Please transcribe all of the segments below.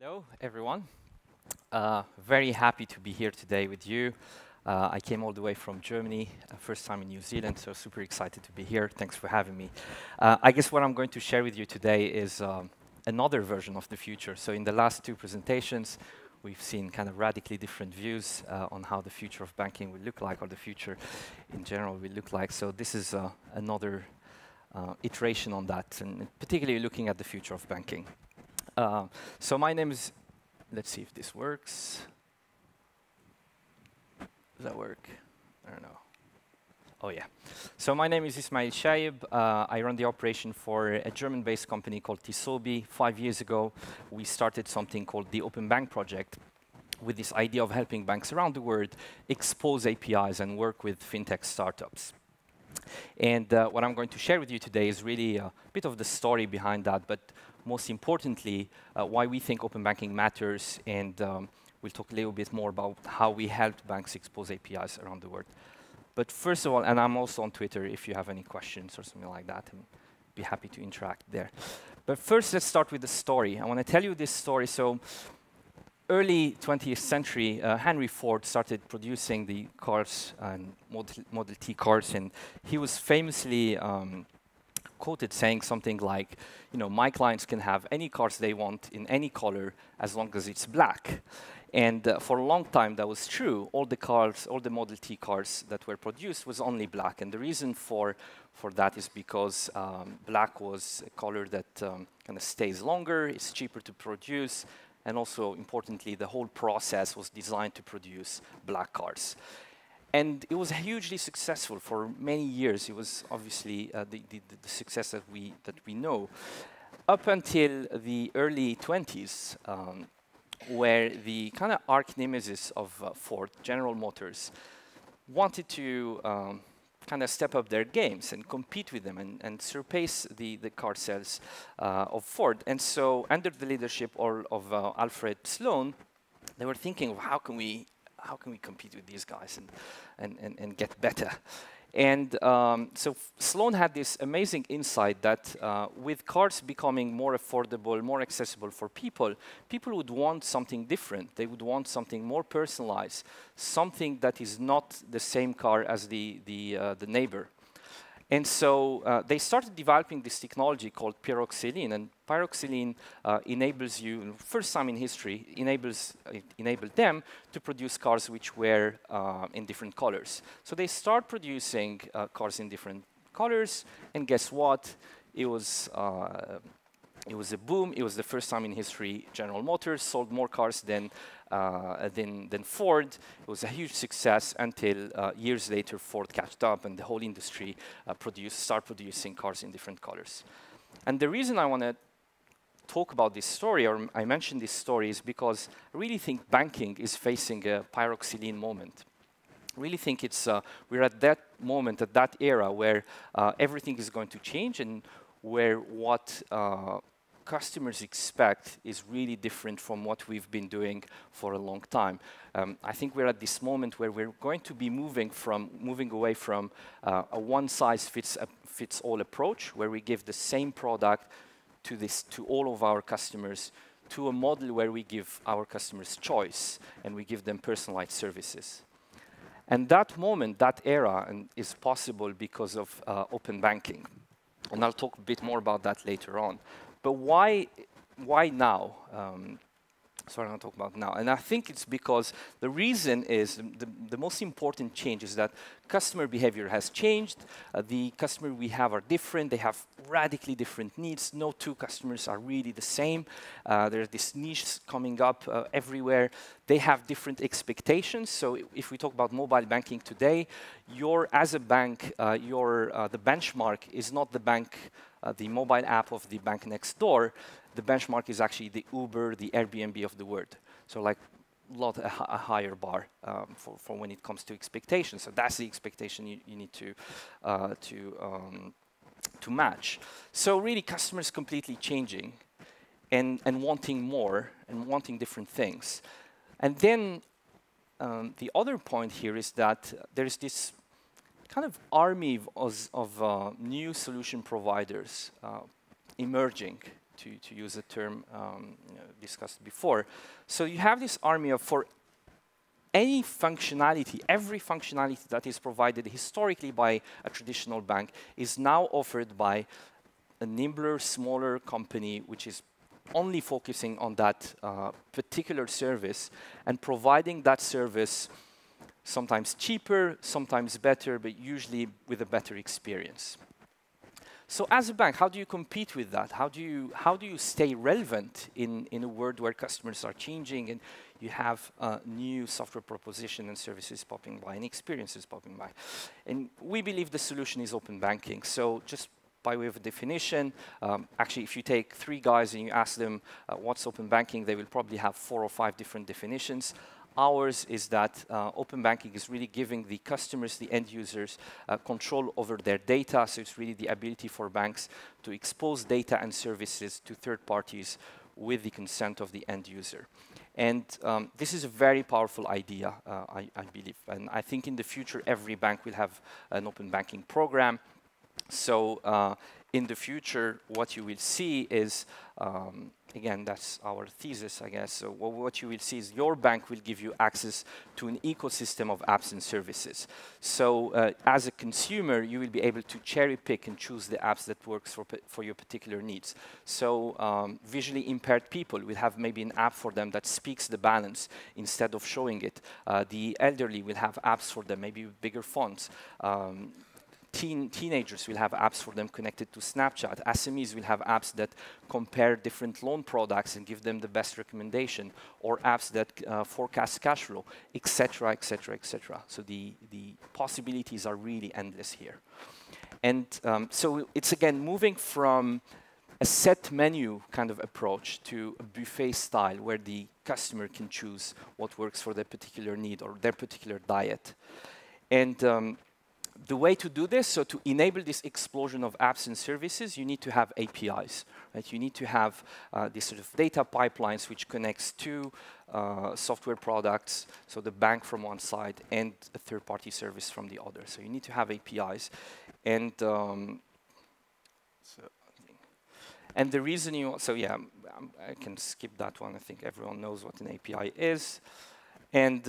Hello, everyone. Very happy to be here today with you. I came all the way from Germany, first time in New Zealand, so super excited to be here. Thanks for having me. I guess what I'm going to share with you today is another version of the future. So in the last two presentations, we've seen kind of radically different views on how the future of banking will look like, or the future in general will look like. So this is another iteration on that, and particularly looking at the future of banking. So my name is, let's see if this works. Does that work? I don't know. Oh yeah. So my name is Ismail Chaib. I run the operation for a German-based company called TESOBE. 5 years ago, we started something called the Open Bank Project, with this idea of helping banks around the world expose APIs and work with fintech startups. And what I'm going to share with you today is really a bit of the story behind that, but most importantly, why we think open banking matters, and we'll talk a little bit more about how we help banks expose APIs around the world. But first of all, and I'm also on Twitter if you have any questions or something like that, and be happy to interact there. But first, let's start with the story. I want to tell you this story. So early 20th century, Henry Ford started producing the cars and Model T cars, and he was famously quoted saying something like, you know, my clients can have any cars they want in any color as long as it's black. And for a long time, that was true. All the cars, all the Model T cars that were produced was only black. And the reason for that is because black was a color that kind of stays longer, it's cheaper to produce, and also, importantly, the whole process was designed to produce black cars. And it was hugely successful for many years. It was obviously the success that we know, up until the early 20s, where the kind of arch nemesis of Ford, General Motors, wanted to kind of step up their games and compete with them and surpass the car sales of Ford. And so, under the leadership of Alfred Sloan, they were thinking of how can we compete with these guys and get better. And so Sloan had this amazing insight that with cars becoming more affordable, more accessible for people, people would want something different. They would want something more personalized, something that is not the same car as the neighbor. And so they started developing this technology called pyroxylene, and pyroxylene enables you, first time in history, enabled them to produce cars which were in different colors. So they start producing cars in different colors, and guess what? It was a boom. It was the first time in history General Motors sold more cars than Ford. It was a huge success until years later Ford caught up and the whole industry started producing cars in different colors. And the reason I want to talk about this story, or I mention this story, is because I really think banking is facing a pyroxylene moment. I really think we're at that moment, at that era, where everything is going to change, and where what customers expect is really different from what we've been doing for a long time. I think we're at this moment where we're going to be moving away from a one-size-fits-all approach, where we give the same product to all of our customers, to a model where we give our customers choice and we give them personalized services. And that moment, that era, is possible because of open banking. And I'll talk a bit more about that later on. But why now? Sorry, I'm going to talk about now. And I think it's because the reason is, the most important change is that customer behavior has changed. The customer we have are different. They have radically different needs. No two customers are really the same. There's this niche coming up everywhere. They have different expectations. So if we talk about mobile banking today, as a bank, the benchmark is not the bank, the mobile app of the bank next door. The benchmark is actually the Uber, the Airbnb of the world. So like a higher bar for when it comes to expectations. So that's the expectation you need to match. So really, customers completely changing and wanting more and wanting different things. And then the other point here is that there's this kind of army of new solution providers emerging. to use a term discussed before. So you have this army of, for any functionality, every functionality that is provided historically by a traditional bank is now offered by a nimbler, smaller company which is only focusing on that particular service and providing that service sometimes cheaper, sometimes better, but usually with a better experience. So as a bank, how do you compete with that? How do you stay relevant in a world where customers are changing and you have new software proposition and services popping by and experiences popping by? And we believe the solution is open banking. So just by way of a definition, actually, if you take 3 guys and you ask them what's open banking, they will probably have 4 or 5 different definitions. Ours is that open banking is really giving the customers, the end users, control over their data. So it's really the ability for banks to expose data and services to third parties with the consent of the end user. And this is a very powerful idea, I believe. And I think in the future, every bank will have an open banking program. So in the future, what you will see is, again, that's our thesis, I guess. So what you will see is your bank will give you access to an ecosystem of apps and services. So as a consumer, you will be able to cherry pick and choose the apps that works for your particular needs. So visually impaired people will have maybe an app for them that speaks the balance instead of showing it. The elderly will have apps for them, maybe with bigger fonts. Teenagers will have apps for them connected to Snapchat. SMEs will have apps that compare different loan products and give them the best recommendation, or apps that forecast cash flow, etc., etc., etc. So the possibilities are really endless here. And so it's again moving from a set menu kind of approach to a buffet style where the customer can choose what works for their particular need or their particular diet. And the way to do this, so to enable this explosion of apps and services, you need to have APIs, right? You need to have these sort of data pipelines which connects to software products, so the bank from one side and a third-party service from the other. So you need to have APIs. And and the reason so yeah, I can skip that one. I think everyone knows what an API is. And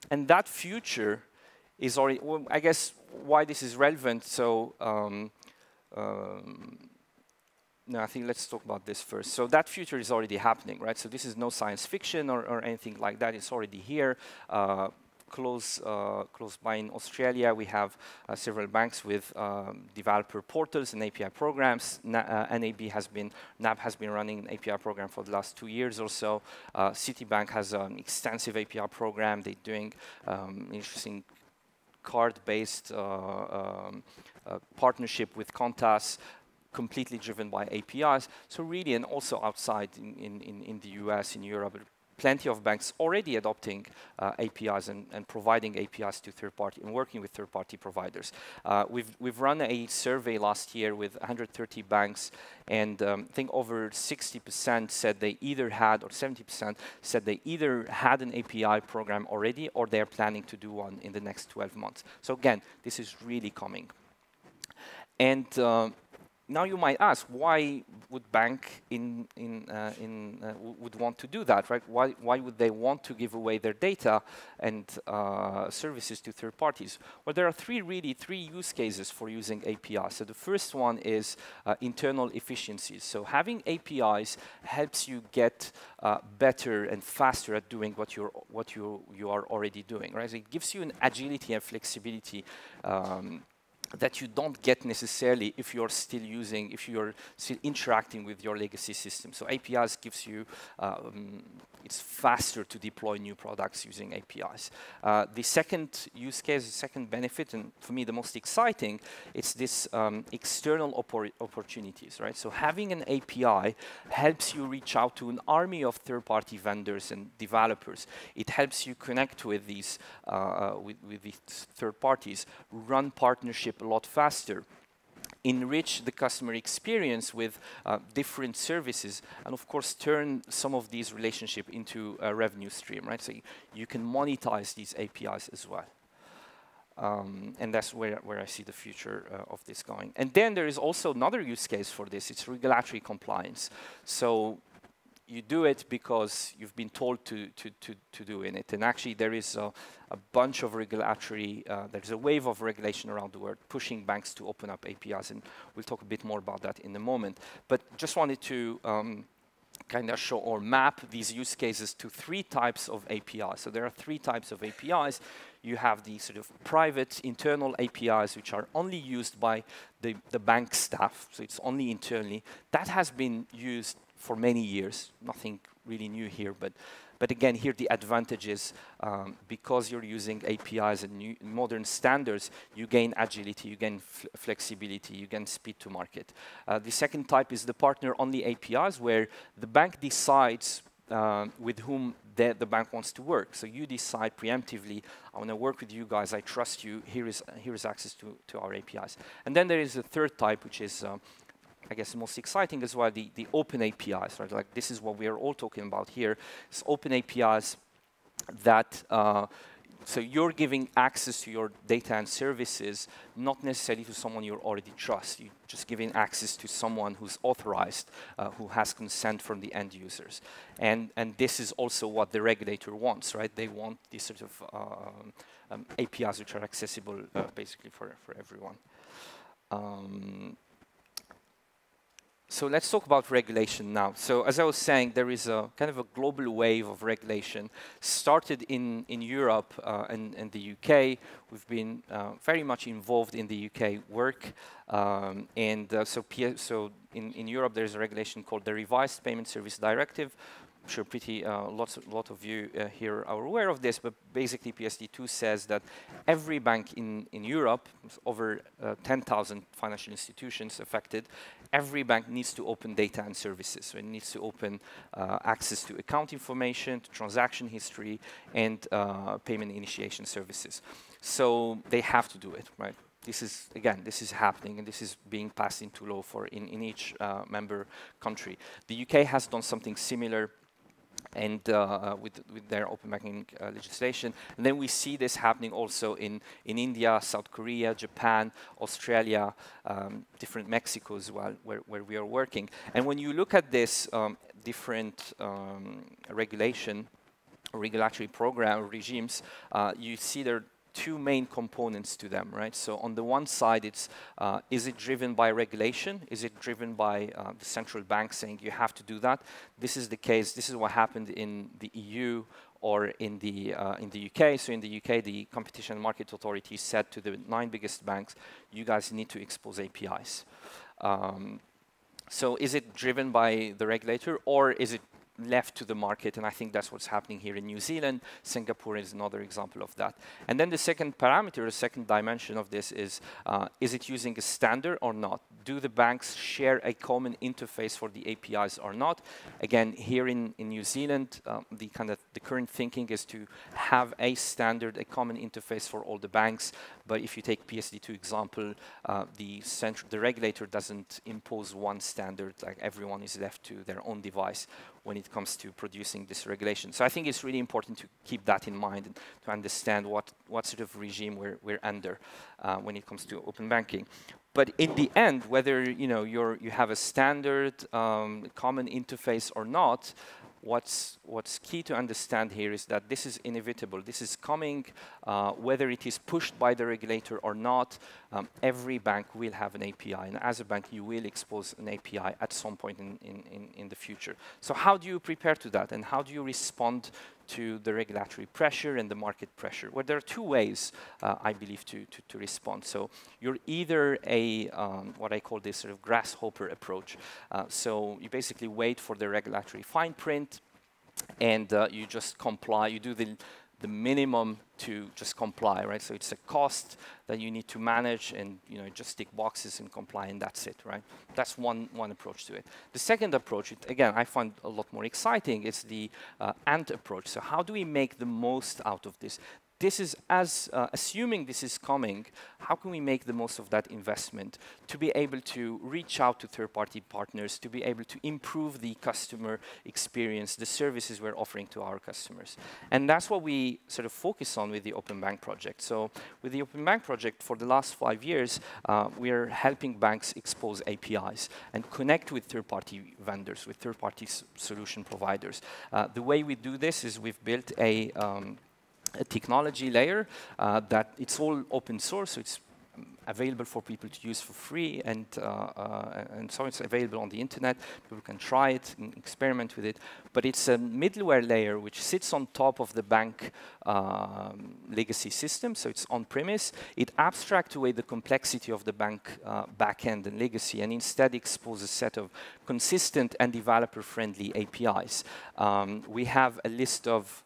that future is already, well, I guess why this is relevant. So no, I think let's talk about this first. So that future is already happening, right? So this is no science fiction or anything like that. It's already here. Close by in Australia, we have several banks with developer portals and API programs. NAB has been running an API program for the last 2 years or so. Citibank has an extensive API program. They're doing interesting card-based partnership with Qantas, completely driven by APIs. So really, and also outside in the US, in Europe, plenty of banks already adopting APIs and providing APIs to third-party and working with third-party providers. We've run a survey last year with 130 banks, and I think over 60% said they either had, or 70% said they either had an API program already, or they're planning to do one in the next 12 months. So again, this is really coming. And now you might ask, why would bank would want to do that, right? Why would they want to give away their data and services to third parties? Well, there are three use cases for using APIs. So the first one is internal efficiencies. So having APIs helps you get better and faster at doing what you are already doing, right? So it gives you an agility and flexibility that you don't get necessarily if you're still interacting with your legacy system. So APIs gives you, it's faster to deploy new products using APIs. The second use case, the second benefit, and for me the most exciting, it's this external opportunities, right? So having an API helps you reach out to an army of third-party vendors and developers. It helps you connect with these third parties, run partnership a lot faster, enrich the customer experience with different services, and of course turn some of these relationships into a revenue stream, right? So you can monetize these APIs as well. And that's where I see the future of this going. And then there is also another use case for this. It's regulatory compliance. So you do it because you've been told to do it. And actually there is a bunch of regulatory, there's a wave of regulation around the world pushing banks to open up APIs. And we'll talk a bit more about that in a moment. But just wanted to kind of show or map these use cases to 3 types of APIs. So there are 3 types of APIs. You have the sort of private internal APIs, which are only used by the bank staff. So it's only internally. That has been used for many years. Nothing really new here, but again, here the advantage is because you're using APIs and new modern standards, you gain agility, you gain flexibility, you gain speed to market. The second type is the partner-only APIs, where the bank decides with whom the bank wants to work. So you decide preemptively, I want to work with you guys, I trust you, here is access to our APIs. And then there is a third type, which is I guess the most exciting as well, the open APIs, right? Like this is what we are all talking about here. It's open APIs that, so you're giving access to your data and services, not necessarily to someone you already trust. You're just giving access to someone who's authorized, who has consent from the end users. And this is also what the regulator wants, right? They want these sort of APIs which are accessible basically for everyone. So let's talk about regulation now. So as I was saying, there is a kind of a global wave of regulation started in Europe and the UK. We've been very much involved in the UK work. So in Europe, there's a regulation called the Revised Payment Service Directive. I'm sure a lot of you here are aware of this, but basically PSD2 says that every bank in Europe, over 10,000 financial institutions affected, every bank needs to open data and services. So it needs to open access to account information, to transaction history, and payment initiation services. So they have to do it, right? This is, again, this is happening, and this is being passed into law in each member country. The UK has done something similar and with their open banking legislation. And then we see this happening also in India, South Korea, Japan, Australia, different Mexico as well, where we are working. And when you look at this different regulatory program regimes, you see there 2 main components to them, right? So on the one side, it's is it driven by regulation? Is it driven by the central bank saying you have to do that? This is the case. This is what happened in the EU or in the UK. So in the UK, the Competition and Market Authority said to the 9 biggest banks, you guys need to expose APIs. So is it driven by the regulator, or is it left to the market? And I think that's what's happening here in New Zealand. Singapore is another example of that. And then the second parameter, the second dimension of this is it using a standard or not? Do the banks share a common interface for the APIs or not? Again, here in New Zealand, the current thinking is to have a standard, a common interface for all the banks. But if you take PSD2 example, the regulator doesn't impose one standard, like everyone is left to their own device when it comes to producing this regulation. So I think it's really important to keep that in mind and to understand what sort of regime we're under when it comes to open banking. But in the end, whether you have a standard common interface or not, what's key to understand here is that this is inevitable. This is coming, whether it is pushed by the regulator or not. Every bank will have an API, and as a bank, you will expose an API at some point in the future. So how do you prepare to that, and how do you respond to the regulatory pressure and the market pressure? Well, there are 2 ways, I believe, to respond. So you're either a, what I call this sort of grasshopper approach. So you basically wait for the regulatory fine print, and you just comply. You do the minimum to just comply, right? So it's a cost that you need to manage, and just tick boxes and comply, and that's it, right? That's one approach to it. The second approach, again, I find a lot more exciting. It's the ANT approach. So how do we make the most out of this? this is assuming this is coming, how can we make the most of that investment to be able to reach out to third-party partners, to be able to improve the customer experience, the services we're offering to our customers? And that's what we sort of focus on with the Open Bank project. So with the Open Bank project, for the last 5 years, we are helping banks expose APIs and connect with third-party vendors, with third-party solution providers. The way we do this is we've built a technology layer that it's all open source, so it's available for people to use for free, and so it's available on the internet. People can try it and experiment with it. But it's a middleware layer which sits on top of the bank legacy system, so it's on-premise. It abstracts away the complexity of the bank backend and legacy, and instead exposes a set of consistent and developer-friendly APIs. We have a list of,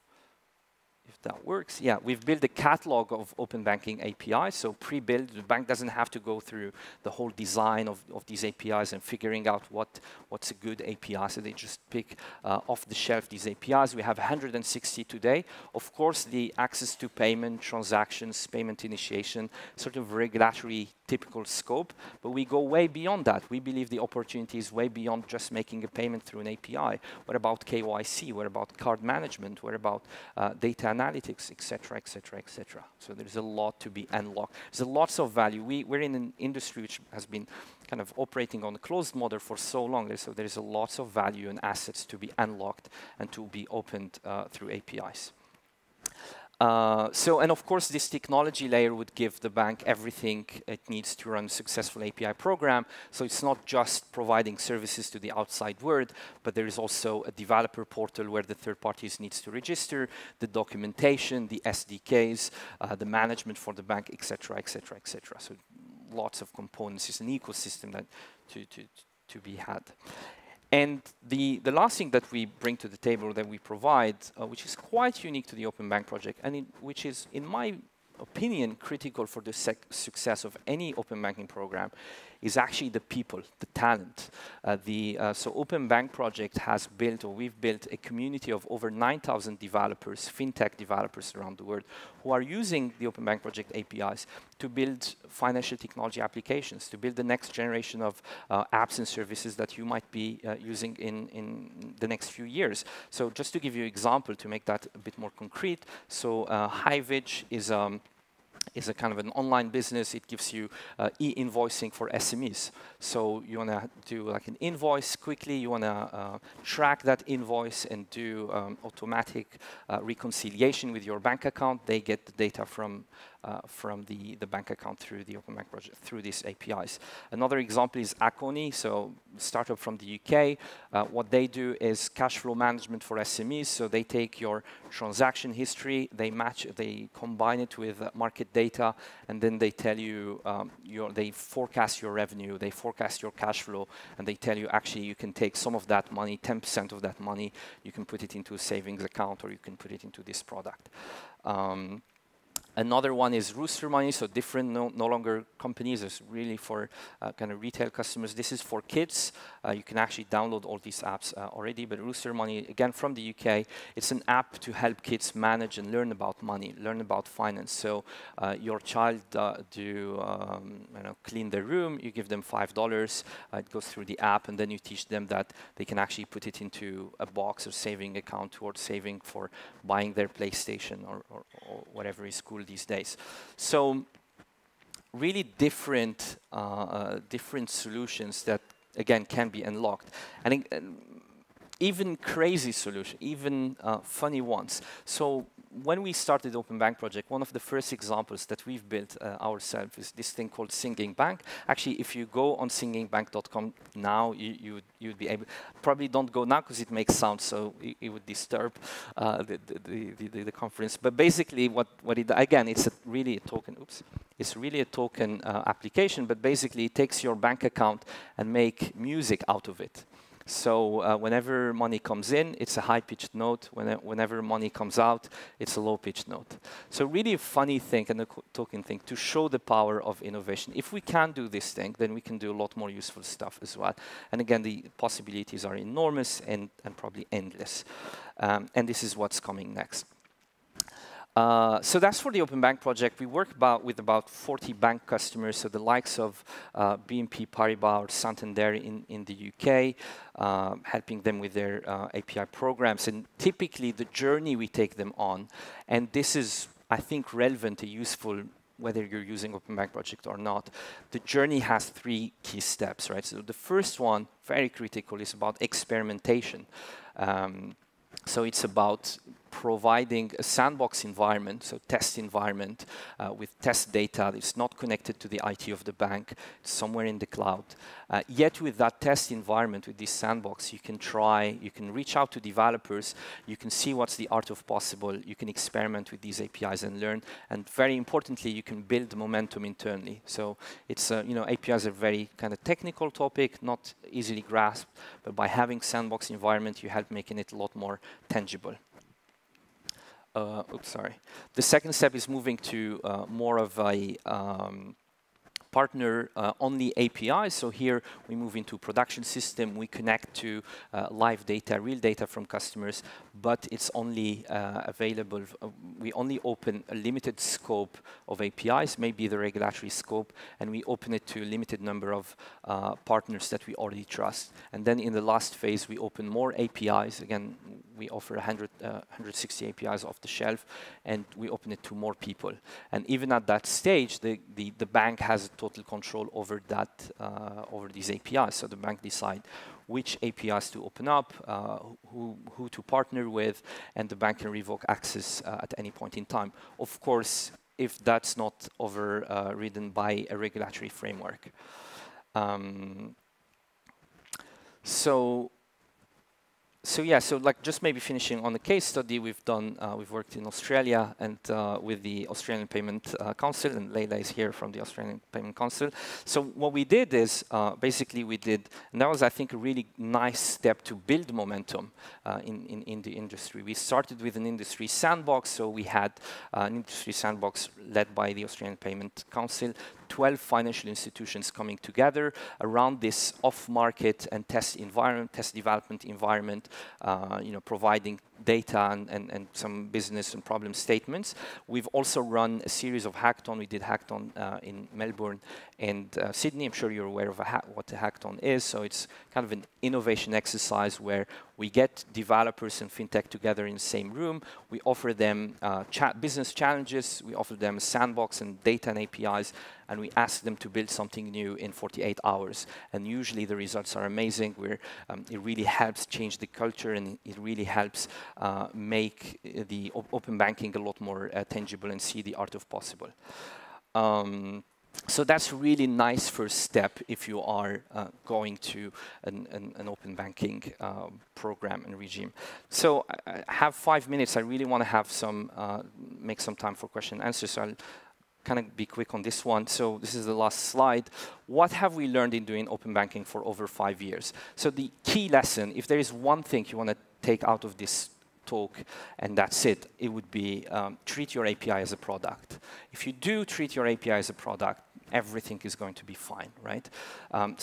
that works. Yeah, we've built a catalog of open banking APIs, so pre-built. The bank doesn't have to go through the whole design of these APIs and figuring out what's a good API, so they just pick off the shelf these APIs. We have 160 today. Of course, the access to payment, transactions, payment initiation, sort of regulatory typical scope, but we go way beyond that. We believe the opportunity is way beyond just making a payment through an API. What about KYC? What about card management? What about data analytics, et cetera, et cetera, et cetera? So there's a lot to be unlocked. There's lots of value. We're in an industry which has been kind of operating on a closed model for so long, so there's a lots of value and assets to be unlocked and to be opened through APIs. And of course, this technology layer would give the bank everything it needs to run a successful API program. So it's not just providing services to the outside world, but there is also a developer portal where the third parties needs to register, the documentation, the SDKs, the management for the bank, et cetera, et cetera, et cetera. So lots of components. It's an ecosystem that to be had. And the last thing that we bring to the table, that we provide, which is quite unique to the Open Bank project, and which is, in my opinion, critical for the success of any open banking program, is actually the people, the talent. So Open Bank project has built, or we've built, a community of over 9,000 developers, fintech developers around the world, who are using the Open Bank project APIs to build financial technology applications, to build the next generation of apps and services that you might be using in the next few years. So just to give you an example, to make that a bit more concrete, so Hivage is a kind of an online business. It gives you e-invoicing for SMEs. So you want to do like an invoice quickly. You want to track that invoice and do automatic reconciliation with your bank account. They get the data from the bank account through the Open Bank project, through these APIs. Another example is Aconi, so startup from the UK. What they do is cash flow management for SMEs. So they take your transaction history, they combine it with market data, and then they tell you, they forecast your revenue, they forecast your cash flow, and they tell you actually you can take some of that money, 10% of that money, you can put it into a savings account, or you can put it into this product. Another one is Rooster Money, so different, no longer companies. It's really for kind of retail customers. This is for kids. You can actually download all these apps already, but Rooster Money, again, from the UK, it's an app to help kids manage and learn about money, learn about finance. So your child clean their room, you give them $5, it goes through the app, and then you teach them that they can actually put it into a box or saving account towards saving for buying their PlayStation or whatever is cool these days. So really different solutions that, again, can be unlocked. And even crazy solutions, even funny ones. So when we started the Open Bank project, one of the first examples that we've built ourselves is this thing called Singing Bank. Actually, if you go on singingbank.com now, you'd be able, probably don't go now because it makes sound, so it would disturb the conference. But basically, what it, again, it's really a token, it's really a token application, but basically it takes your bank account and make music out of it. So whenever money comes in, it's a high-pitched note. Whenever money comes out, it's a low-pitched note. So really a funny thing and a token thing to show the power of innovation. If we can do this thing, then we can do a lot more useful stuff as well. And again, the possibilities are enormous and probably endless. And this is what's coming next. So that's for the Open Bank project. We work with about 40 bank customers, so the likes of BNP Paribas or Santander in the UK, helping them with their API programs. And typically the journey we take them on, and this is, I think, relevant and useful whether you're using Open Bank project or not. The journey has 3 key steps, right? So the first one, very critical, is about experimentation. So it's about providing a sandbox environment, so test environment with test data that's not connected to the IT of the bank, it's somewhere in the cloud. Yet with that test environment, with this sandbox, you can reach out to developers, you can see what's the art of possible, you can experiment with these APIs and learn, and very importantly, you can build momentum internally. So it's, APIs are very kind of technical topic, not easily grasped, but by having sandbox environment, you help making it a lot more tangible. The second step is moving to more of a partner-only API. So here we move into production system. We connect to live data, real data from customers, but it's only available. We only open a limited scope of APIs, maybe the regulatory scope, and we open it to a limited number of partners that we already trust. And then in the last phase, we open more APIs. Again, we offer 160 APIs off the shelf, and we open it to more people. And even at that stage, the bank has total control over that, over these APIs. So the bank decide which APIs to open up, who to partner with, and the bank can revoke access at any point in time. Of course, if that's not overridden by a regulatory framework. So like just maybe finishing on the case study we've done, we've worked in Australia and with the Australian Payment Council, and Leila is here from the Australian Payment Council. So what we did is basically and that was I think a really nice step to build momentum in the industry. We started with an industry sandbox, so we had an industry sandbox led by the Australian Payment Council, 12 financial institutions coming together around this off-market and test development environment, providing data and some business and problem statements. We've also run a series of hackathons. We did hackathon in Melbourne and Sydney. I'm sure you're aware of what a hackathon is. So it's kind of an innovation exercise where we get developers and fintech together in the same room. We offer them business challenges. We offer them a sandbox and data and APIs, and we ask them to build something new in 48 hours. And usually the results are amazing. It really helps change the culture, and it really helps make the open banking a lot more tangible and see the art of possible. So that's a really nice first step if you are going to an open banking program and regime. So I have 5 minutes. I really want to have make some time for question and answers. So I'll kind of be quick on this one. So this is the last slide. What have we learned in doing open banking for over 5 years? So the key lesson, if there is one thing you want to take out of this talk, and that's it, it would be treat your API as a product. If you do treat your API as a product, everything is going to be fine, right? And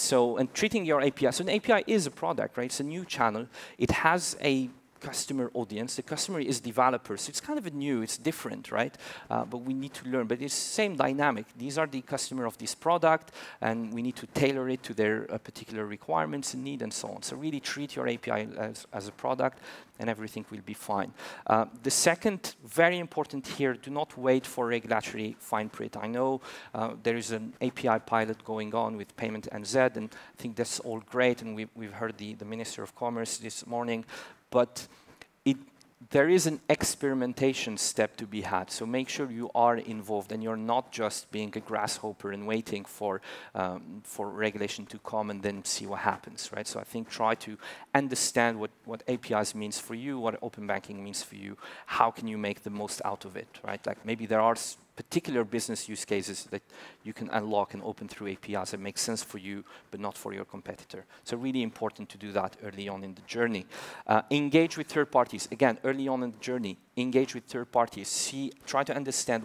treating your API, so an API is a product, right? It's a new channel. It has a customer audience. The customer is developers. So it's kind of it's different, right? But we need to learn. But it's the same dynamic. These are the customer of this product, and we need to tailor it to their particular requirements and need and so on. So really treat your API as a product, and everything will be fine. The second, very important here, do not wait for regulatory fine print. I know there is an API pilot going on with Payment NZ, and I think that's all great, and we've heard the Minister of Commerce this morning, but there is an experimentation step to be had. So make sure you are involved and you're not just being a grasshopper and waiting for regulation to come and then see what happens, right? So I think try to understand what APIs means for you, what open banking means for you, how can you make the most out of it, right? Like maybe there are particular business use cases that you can unlock and open through APIs that make sense for you, but not for your competitor. So really important to do that early on in the journey. Engage with third parties. Again, early on in the journey, engage with third parties. Try to understand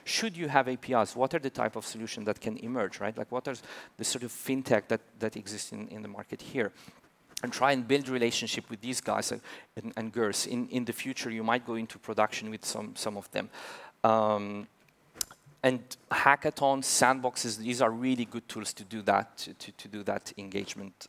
should you have APIs, what are the type of solutions that can emerge, right? Like what are the sort of fintech that exists in the market here. and try and build relationship with these guys and girls. In the future, you might go into production with some of them. And hackathons, sandboxes, these are really good tools to do that, to do that engagement.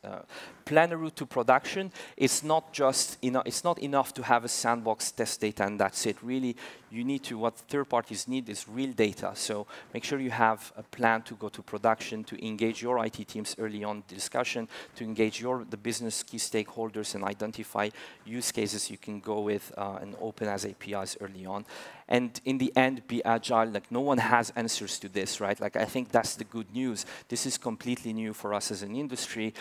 Plan a route to production. It's not just, it's not enough to have a sandbox test data and that's it. Really, you need to, what third parties need is real data. So make sure you have a plan to go to production, to engage your IT teams early on in the discussion, to engage the business key stakeholders and identify use cases you can go with and open as APIs early on. And in the end, be agile. Like, no one has answers to this, right? Like, I think that's the good news. This is completely new for us as an industry.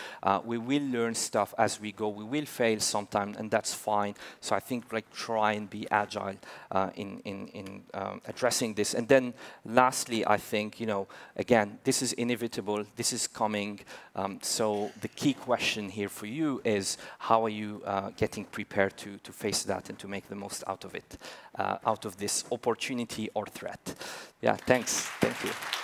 We will learn stuff as we go. We will fail sometime, and that's fine. So I think, like, try and be agile in addressing this. And then lastly, I think, again, this is inevitable. This is coming. So the key question here for you is, how are you getting prepared to face that and to make the most out of it, out of this opportunity or threat? Yeah, thanks. Thank you.